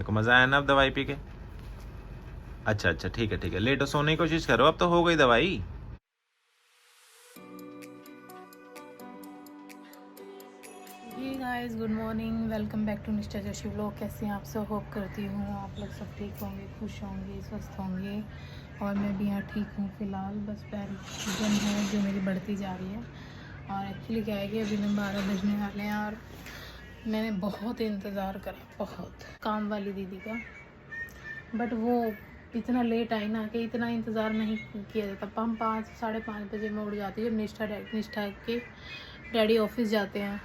देखो मज़ा आया ना अब दवाई पी के। अच्छा अच्छा ठीक है, लेटो, सोने की कोशिश करो, अब तो हो गई दवाई। Hey guys, good morning, welcome back to Nishtha Joshi vlog. कैसे हैं आप सब? होप करती हूँ आप लोग सब ठीक होंगे, खुश होंगे, स्वस्थ होंगे। और मैं भी यहाँ ठीक हूँ फ़िलहाल। बस पैरजन है जो मेरी बढ़ती जा रही है। और एक्चुअली क्या है कि अभी मैं 12 बजने वाले हैं और मैंने बहुत इंतज़ार करा, बहुत, काम वाली दीदी का। बट वो इतना लेट आई ना कि इतना इंतज़ार नहीं किया जाता। हम 5 साढ़े 5 बजे में उठ जाती है जब निष्ठा के डैडी ऑफिस जाते हैं,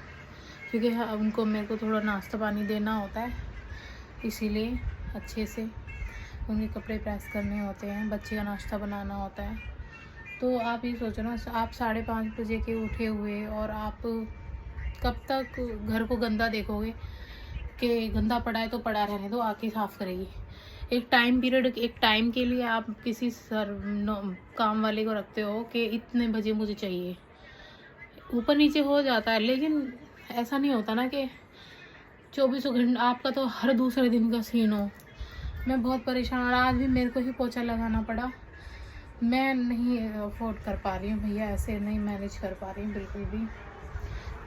क्योंकि उनको मेरे को थोड़ा नाश्ता पानी देना होता है, इसीलिए अच्छे से उनके कपड़े प्रेस करने होते हैं, बच्चे का नाश्ता बनाना होता है। तो आप ये सोचो ना, आप 5:30 बजे के उठे हुए और आप कब तक घर को गंदा देखोगे कि गंदा पड़ा है तो पड़ा रहने दो, आके साफ़ करेगी। एक टाइम पीरियड, एक टाइम के लिए आप किसी काम वाले को रखते हो कि इतने बजे मुझे चाहिए, ऊपर नीचे हो जाता है। लेकिन ऐसा नहीं होता ना कि 24 घंटे आपका तो हर दूसरे दिन का सीन हो। मैं बहुत परेशान, और आज भी मेरे को ही पोछा लगाना पड़ा। मैं नहीं अफोर्ड कर पा रही हूँ भैया, ऐसे नहीं मैनेज कर पा रही हूँ,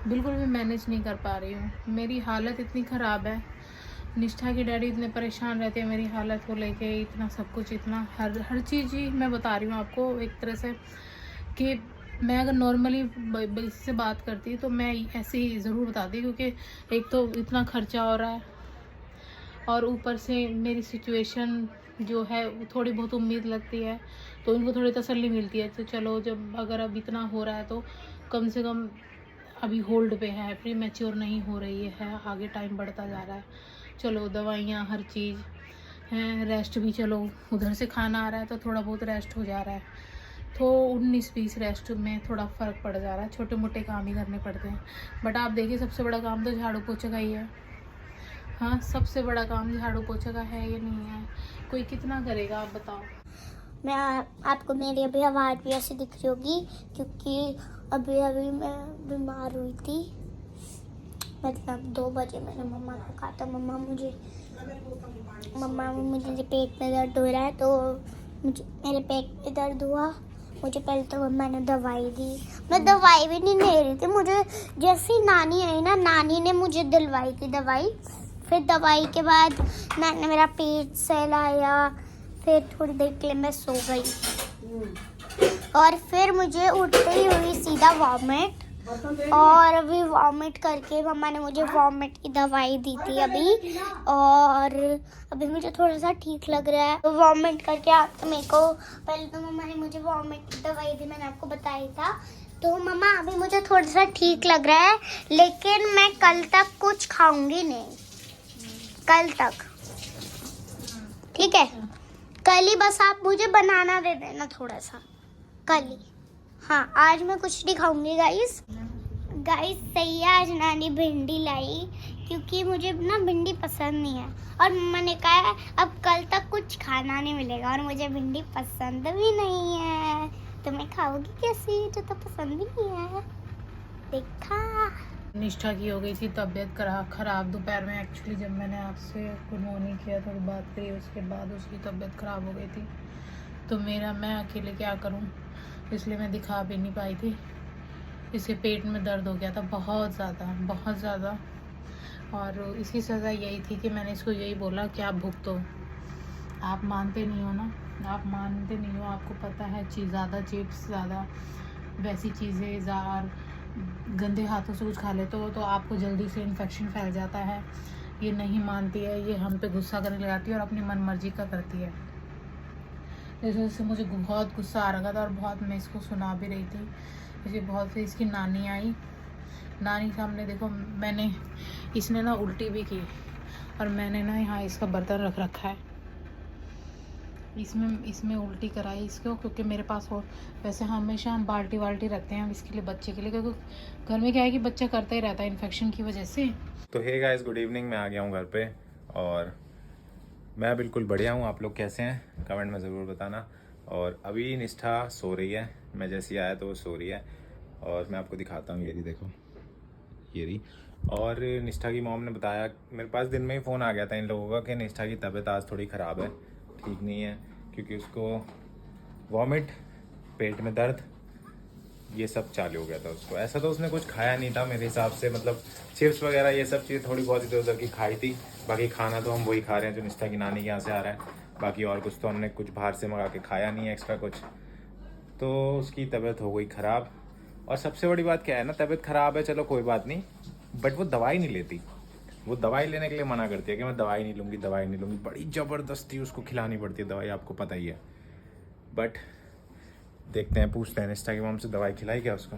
बिल्कुल भी मैनेज नहीं कर पा रही हूँ। मेरी हालत इतनी ख़राब है, निष्ठा के डैडी इतने परेशान रहते हैं मेरी हालत को लेके, इतना सब कुछ, इतना हर चीज़ ही मैं बता रही हूँ आपको एक तरह से कि मैं अगर नॉर्मली से बात करती तो मैं ऐसे ही ज़रूर बताती, क्योंकि एक तो इतना खर्चा हो रहा है और ऊपर से मेरी सिचुएशन जो है थोड़ी बहुत उम्मीद लगती है, तो उनको थोड़ी तसल्ली मिलती है। तो चलो, जब अगर अब इतना हो रहा है तो कम से कम अभी होल्ड पे है, प्री मैच्योर नहीं हो रही है, आगे टाइम बढ़ता जा रहा है। चलो, दवाइयाँ, हर चीज़ हैं, रेस्ट भी, चलो उधर से खाना आ रहा है तो थोड़ा बहुत रेस्ट हो जा रहा है। तो 19-20 रेस्ट में थोड़ा फ़र्क पड़ जा रहा है, छोटे मोटे काम ही करने पड़ते हैं। बट आप देखिए, सबसे बड़ा काम तो झाड़ू पोछे का ही है। हाँ, सबसे बड़ा काम झाड़ू पोछे का है या नहीं है? कोई कितना करेगा, आप बताओ। मैं आपको मेरी अभी आवाज़ भी ऐसी दिख रही होगी, क्योंकि अभी अभी मैं बीमार हुई थी। मतलब 2 बजे मैंने मम्मा को कहा था, मम्मा मुझे पेट में दर्द हो रहा है। तो मुझे मेरे पेट में दर्द हुआ। मुझे पहले तो मम्मा ने दवाई दी। मैं दवाई भी नहीं ले रही थी, मुझे जैसी नानी आई ना, नानी ने मुझे दिलवाई थी दवाई। फिर दवाई के बाद मैंने मेरा पेट सहलाया, फिर थोड़ी देर के लिए मैं सो गई और फिर मुझे उठते ही हुई सीधा वॉमिट। और अभी वॉमिट करके मम्मा ने मुझे वॉमिट की दवाई दी थी अभी, और अभी मुझे थोड़ा सा ठीक लग रहा है। तो वॉमिट करके आप तो मेरे को, पहले तो मम्मा ने मुझे वॉमिट की दवाई दी, मैंने आपको बताया था। तो मम्मा अभी मुझे थोड़ा सा ठीक लग रहा है, लेकिन मैं कल तक कुछ खाऊंगी नहीं, कल तक, ठीक है? कल ही बस आप मुझे बनाना दे देना थोड़ा सा, कल ही। हाँ, आज मैं कुछ नहीं खाऊंगी गाइस सही है। आज नानी भिंडी लाई, क्योंकि मुझे ना भिंडी पसंद नहीं है, और मम्मा ने कहा है अब कल तक कुछ खाना नहीं मिलेगा, और मुझे भिंडी पसंद भी नहीं है। तो मैं खाऊंगी कैसी, जो तो पसंद ही नहीं है। देखा, निष्ठा की हो गई थी तबीयत ख़राब दोपहर में। एक्चुअली जब मैंने आपसे गुड मॉर्निंग किया, थोड़ी बात करी, उसके बाद उसकी तबीयत ख़राब हो गई थी। तो मैं अकेले क्या करूं, इसलिए मैं दिखा भी नहीं पाई थी। इसके पेट में दर्द हो गया था बहुत ज़्यादा। और इसकी सज़ा यही थी कि मैंने इसको यही बोला कि आप भुगतो। आप मानते नहीं हो ना, आप मानते नहीं हो। आपको पता है ज़्यादा चिप्स, ज़्यादा वैसी चीज़ें, और गंदे हाथों से कुछ खा लेते हो तो आपको जल्दी से इन्फेक्शन फैल जाता है। ये नहीं मानती है, ये हम पे गुस्सा करने लगाती है और अपनी मनमर्जी का करती है। इस वजह से मुझे बहुत गुस्सा आ रहा था और बहुत मैं इसको सुना भी रही थी। इसे बहुत, फिर इसकी नानी आई, नानी सामने देखो, इसने ना उल्टी भी की, और मैंने ना यहाँ इसका बर्तन रख रखा है, इसमें उल्टी कराई इसको, क्योंकि मेरे पास हो, वैसे हमेशा हम बाल्टी रखते हैं इसके लिए, बच्चे के लिए, क्योंकि घर में क्या है कि बच्चा करता ही रहता है इन्फेक्शन की वजह से। तो हे गाइस, गुड इवनिंग, मैं आ गया हूँ घर पे और मैं बिल्कुल बढ़िया हूँ। आप लोग कैसे हैं कमेंट में ज़रूर बताना। और अभी निष्ठा सो रही है, मैं जैसे ही आया तो वो सो रही है, और मैं आपको दिखाता हूँ, ये देखो ये रही। और निष्ठा की मॉम ने बताया, मेरे पास दिन में ही फ़ोन आ गया था इन लोगों का कि निष्ठा की तबीयत आज थोड़ी ख़राब है, ठीक नहीं है, क्योंकि उसको वॉमिट, पेट में दर्द, ये सब चालू हो गया था उसको। ऐसा तो उसने कुछ खाया नहीं था मेरे हिसाब से, मतलब चिप्स वगैरह ये सब चीज़ थोड़ी बहुत इधर उधर की खाई थी। बाकी खाना तो हम वही खा रहे हैं जो निष्ठा की नानी के यहाँ से आ रहा है। बाकी और कुछ तो हमने कुछ बाहर से मंगा के खाया नहीं है एक्स्ट्रा कुछ। तो उसकी तबीयत हो गई ख़राब। और सबसे बड़ी बात क्या है ना, तबीयत ख़राब है चलो कोई बात नहीं, बट वो दवाई नहीं लेती। वो दवाई लेने के लिए मना करती है कि मैं दवाई नहीं लूँगी, दवाई नहीं लूँगी। बड़ी ज़बरदस्ती उसको खिलानी पड़ती है दवाई, आपको पता ही है। बट देखते हैं, पूछते हैं निष्ठा की मॉम से, दवाई खिलाई क्या उसको?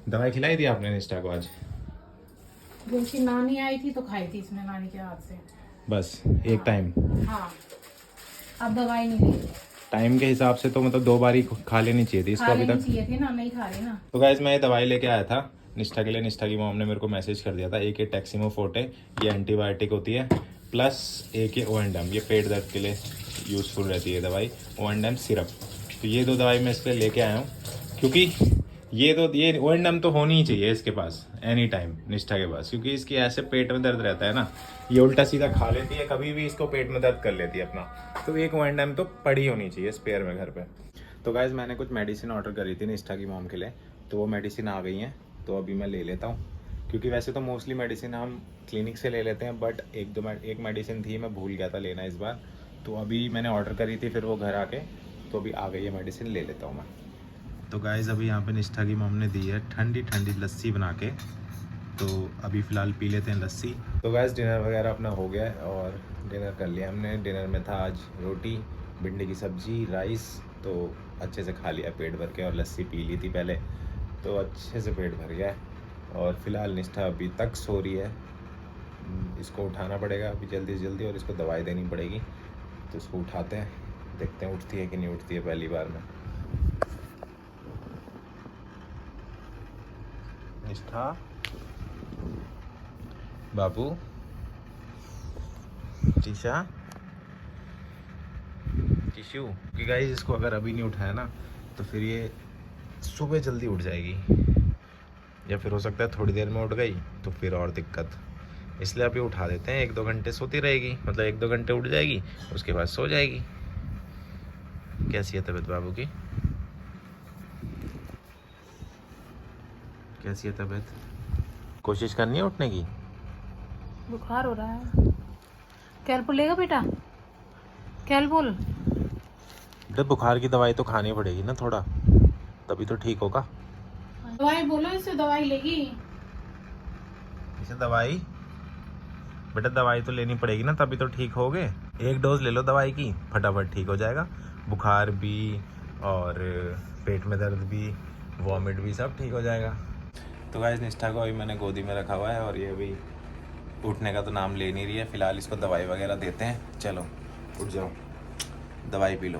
दवाई खिलाई थी आपने निष्ठा को आज? जो उसकी नानी आई थी तो खाई थी इसने नानी के हाथ से, बस एक टाइम? हाँ, अब दवाई नहीं ली। टाइम के हिसाब से तो मतलब 2 बार ही खा लेनी चाहिए थी इसको अभी तक। चाहिए थी ना, नहीं खा रही ना। तो गाइस मैं ये दवाई लेके आया था निष्ठा के लिए। निष्ठा की मॉम ने मेरे को मैसेज कर दिया था, एक ये टैक्सीमो फोर्टे, ये एंटीबायोटिक होती है, प्लस एक ये ओएंडम, ये पेट दर्द के लिए यूज़फुल रहती है दवाई, ओएंडम सिरप। तो ये 2 दवाई मैं इसके लिए लेके आया हूँ, क्योंकि ये ओएंडम तो होनी ही चाहिए इसके पास एनी टाइम, निष्ठा के पास, क्योंकि इसकी ऐसे पेट में दर्द रहता है ना, ये उल्टा सीधा खा लेती है, कभी भी इसको पेट में दर्द कर लेती है अपना। तो एक ओएंडम तो पड़ी होनी चाहिए स्पेयर में घर पे। तो गाइज मैंने कुछ मेडिसिन ऑर्डर करी थी निष्ठा की मॉम के लिए, तो वो मेडिसिन आ गई हैं, तो अभी मैं ले लेता हूँ। क्योंकि वैसे तो मोस्टली मेडिसिन हम क्लिनिक से ले लेते हैं, बट एक मेडिसिन थी मैं भूल गया था लेना इस बार, तो अभी मैंने ऑर्डर करी थी, फिर वो घर आके तो अभी आ गई है मेडिसिन, ले लेता हूँ मैं। तो गाइज़ अभी यहाँ पे निष्ठा की मॉम ने दी है ठंडी ठंडी लस्सी बना के, तो अभी फ़िलहाल पी लेते हैं लस्सी। तो गाइज़ डिनर वगैरह अपना हो गया है और डिनर कर लिया हमने। डिनर में था आज रोटी, भिंडी की सब्ज़ी, राइस, तो अच्छे से खा लिया पेट भर के, और लस्सी पी ली थी पहले, तो अच्छे से पेट भर गया है। और फिलहाल निष्ठा अभी तक सो रही है, इसको उठाना पड़ेगा अभी जल्दी से जल्दी, और इसको दवाई देनी पड़ेगी, तो इसको उठाते हैं, देखते हैं उठती है कि नहीं उठती है पहली बार में। निष्ठा बाबू, टीशा, टिशू, कि गाइस इसको अगर अभी नहीं उठाया ना तो फिर ये सुबह जल्दी उठ जाएगी, या फिर हो सकता है थोड़ी देर में उठ गई तो फिर और दिक्कत। इसलिए अभी उठा देते हैं, 1-2 घंटे सोती रहेगी, मतलब 1-2 घंटे उठ जाएगी, उसके बाद सो जाएगी। कैसी है तबीयत बाबू की? कैसी है तबीयत? कोशिश करनी है उठने की? बुखार हो रहा है। कैलपुल लेगा बेटा? कैलपुल? बेटा बुखार की दवाई तो खानी पड़ेगी ना थोड़ा, तभी तो ठीक होगा। दवाई बोलो इससे, दवाई लेगी। इसे दवाई? बेटा दवाई तो लेनी पड़ेगी ना, तभी तो ठीक होगे। 1 डोज ले लो दवाई की, फटाफट ठीक हो जाएगा। बुखार भी और पेट में दर्द भी, वॉमिट भी, सब ठीक हो जाएगा। तो गाइस निष्ठा को अभी मैंने गोदी में रखा हुआ है, और ये अभी उठने का तो नाम ले नहीं रही है। फ़िलहाल इसको दवाई वगैरह देते हैं। चलो उठ जाओ, दवाई पी लो।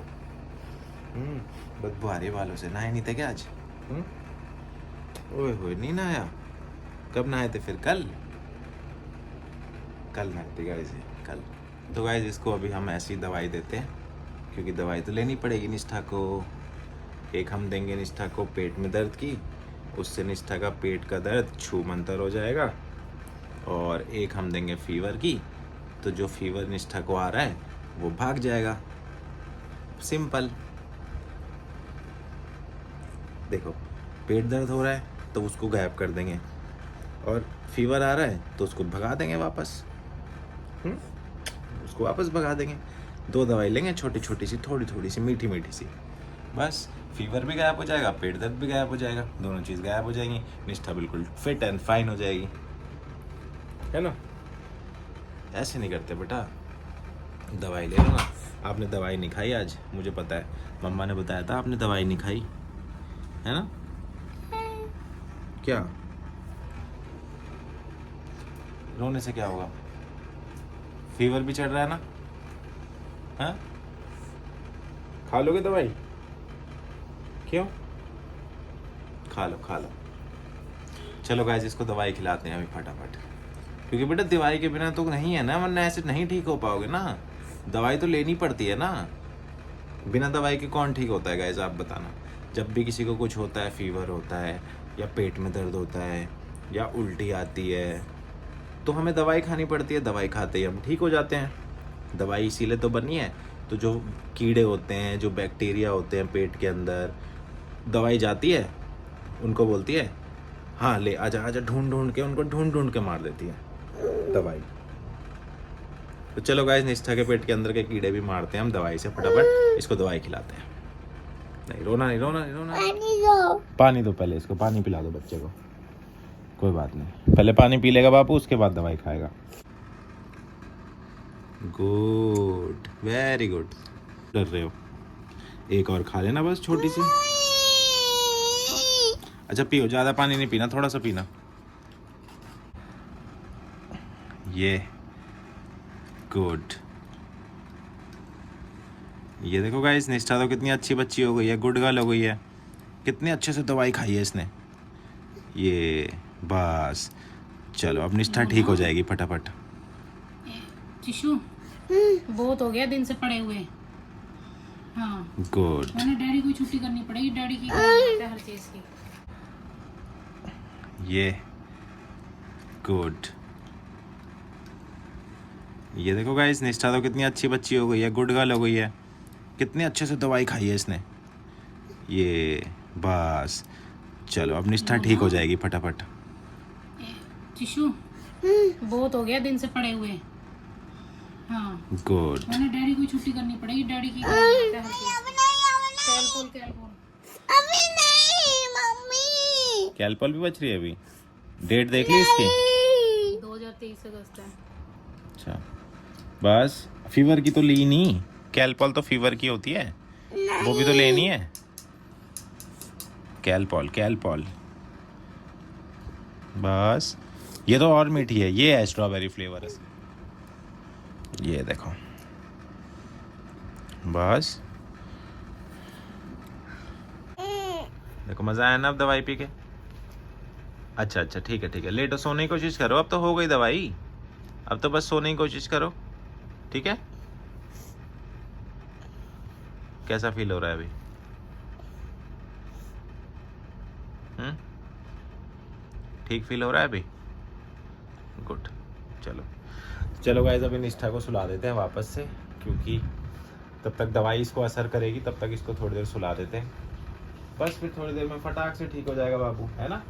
बदबू आ रही है बालों से। नहाए नहीं थे क्या आज? ओए होए, नहीं नहाया? कब नहाए थे फिर? कल नहाए थे गाइस, कल। तो गाइस इसको अभी हम ऐसी दवाई देते हैं, क्योंकि दवाई तो लेनी पड़ेगी निष्ठा को। एक हम देंगे निष्ठा को पेट में दर्द की, उससे निष्ठा का पेट का दर्द छूमंतर हो जाएगा। और एक हम देंगे फीवर की, तो जो फीवर निष्ठा को आ रहा है वो भाग जाएगा। सिंपल। देखो पेट दर्द हो रहा है तो उसको गायब कर देंगे, और फीवर आ रहा है तो उसको भगा देंगे वापस। उसको वापस भगा देंगे। 2 दवाई लेंगे, छोटी छोटी सी, थोड़ी थोड़ी सी, मीठी मीठी सी, बस फीवर भी गायब हो जाएगा, पेट दर्द भी गायब हो जाएगा, दोनों चीज़ गायब हो जाएंगी। निष्ठा बिल्कुल फिट एंड फाइन हो जाएगी, है ना? ऐसे नहीं करते बेटा। दवाई ले लूँगा। आपने दवाई नहीं खाई आज, मुझे पता है, मम्मा ने बताया था आपने दवाई नहीं खाई, है ना? क्या रोने से क्या होगा? फीवर भी चढ़ रहा है ना? हाँ, खा लोगे दवाई? क्यों? खा लो। चलो गाइस इसको दवाई खिलाते हैं अभी फटाफट, क्योंकि बेटा दवाई के बिना तो नहीं है ना, वरना ऐसे नहीं ठीक हो पाओगे ना। दवाई तो लेनी पड़ती है ना, बिना दवाई के कौन ठीक होता है गाइस, आप बताना। जब भी किसी को कुछ होता है, फीवर होता है या पेट में दर्द होता है या उल्टी आती है तो हमें दवाई खानी पड़ती है, दवाई खाते ही हम ठीक हो जाते हैं। दवाई इसीलिए तो बनी है। तो जो कीड़े होते हैं, जो बैक्टीरिया होते हैं पेट के अंदर, दवाई जाती है, उनको बोलती है हाँ ले आजा आजा, ढूंढ ढूंढ के उनको ढूंढ ढूंढ के मार देती है दवाई। तो चलो गाइस, निष्ठा के पेट के अंदर के कीड़े भी मारते हैं हम दवाई से, फटाफट इसको दवाई खिलाते हैं। नहीं रोना, नहीं रोना, नहीं रोना। पानी दो। पानी दो पहले, इसको पानी पिला दो बच्चे को। कोई बात नहीं, पहले पानी पी लेगा बापू, उसके बाद दवाई खाएगा। Good, very good. डर रहे हो? एक और खा लेना बस, छोटी सी। अच्छा पियो, ज्यादा पानी नहीं पीना, थोड़ा सा पीना। ये गुड। ये देखो गाइस, निष्ठा तो कितनी अच्छी बच्ची हो गई है, गुड गर्ल हो गई है। कितने अच्छे से दवाई खाई है इसने। ये बस, चलो अब निष्ठा ठीक हो जाएगी फटाफट। चिशु बहुत हो गया दिन से पड़े हुए। हाँ गुड। मैंने डैडी को छुट्टी करनी पड़ेगी, डैडी की है हर चीज की। ये गुड। ये देखो गाइस, निष्ठा तो कितनी अच्छी बच्ची हो गई है, गुड गर्ल हो गई है। कितने अच्छे से दवाई खाई है इसने। ये बस, चलो अब निष्ठा ठीक हो जाएगी फटाफट। चिशु बहुत हो गया दिन से पड़े हुए। हाँ गुड। मैंने डैडी को छुट्टी करनी पड़ेगी, डैडी की है हर चीज। कैलपोल अभी नहीं मम्मी। कैलपल भी बच रही है अभी। डेट देख ली इसकी? 2023 अगस्त है। अच्छा बस, फीवर की तो ली नहीं। कैलपॉल तो फीवर की होती है, वो भी तो लेनी है। कैलपॉल, कैलपॉल बस। ये तो और मीठी है, ये है स्ट्रॉबेरी फ्लेवर है। ये देखो बस। देखो मजा आया ना अब दवाई पी के? अच्छा अच्छा, ठीक है ठीक है, लेटो, सोने की कोशिश करो। अब तो हो गई दवाई, अब तो बस सोने की कोशिश करो, ठीक है? कैसा फील हो रहा है अभी? ठीक फील हो रहा है अभी? गुड। चलो चलो गाइस, अभी निष्ठा को सुला देते हैं वापस से, क्योंकि तब तक दवाई इसको असर करेगी, तब तक इसको थोड़ी देर सुला देते हैं। बस फिर थोड़ी देर में फटाक से ठीक हो जाएगा बाबू, है ना?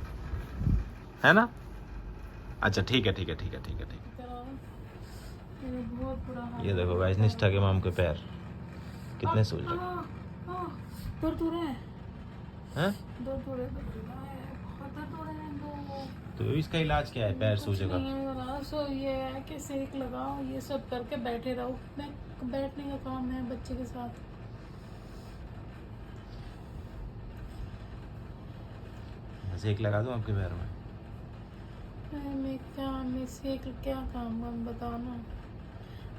है ना? अच्छा ठीक है ठीक है ठीक है ठीक है ठीक है। ये देखो गाइस, निष्ठा के माम के पैर कितने सूज रहे हैं। दर्द हो रहा है, हैं? दर्द हो रहा है, बहुत दर्द हो रहा है। तो इसका इलाज क्या है पैर सूजने का? सो ये है कि सेक लगाओ, ये सब करके बैठे रहो। बैठने का काम है बच्चे के साथ। सेक लगा दूं आपके पैर में? मैं सेक क्या काम बताओ ना।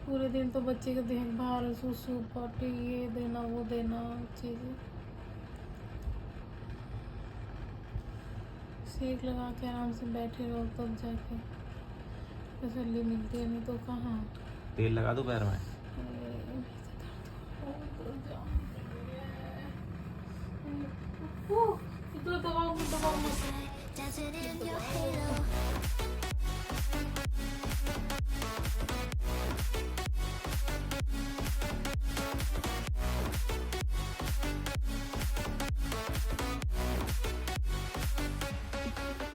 पूरे दिन तो बच्चे की देखभाल, सुसु पॉटी, ये देना वो देना चीज़ें। सेक लगा के आराम से बैठे रहो, तब जाके तसल्ली मिलती है, नहीं तो कहाँ। तेल लगा दूं पैर में? दबाओ मत।